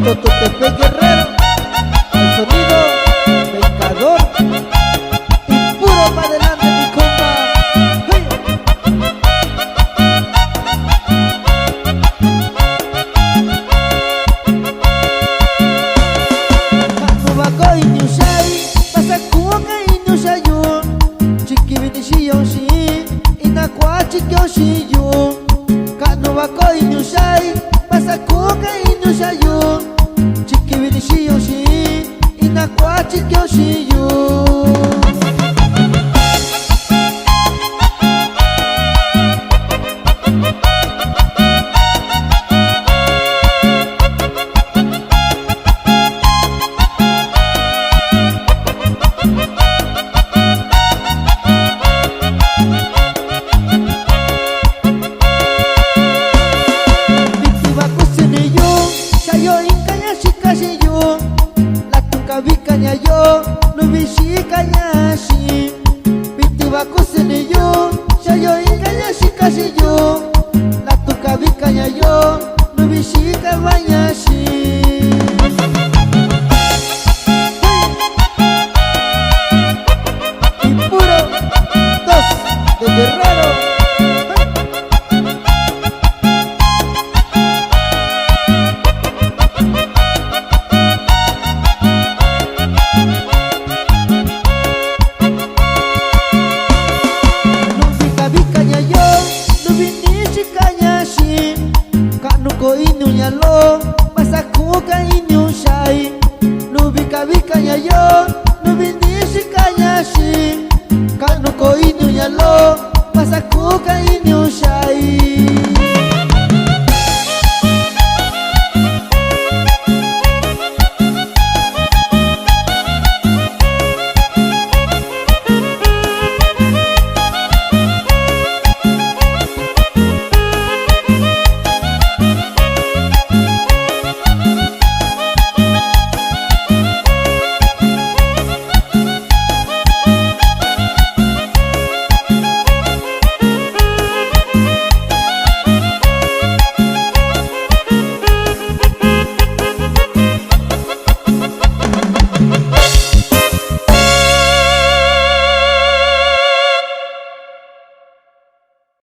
Tototepec Guerrero, el sonido pecador y puro pa' adelante mi compa. Hey. Kanubako inyushay, pasakuka inyushayo, chiki vinishiyo shi, inakwa chikyo shiyo. Kanubako inyushay, pasakuka inyushayo, chiki vinishiyo shi, inakwa chikyo shiyo. Vikanya yo, nubishi kanyashi, biti bakusene yo, shayo inkanyashi kashi yo, latuka vikanya yo, nubishi kanyashi. Y puro dos de Guerrero. Kanuko inunya lo, pasakuka inyushai, nubika vikanya yo, nubinishi kanyashi. Kanuko inunya lo, pasakuka inyushai.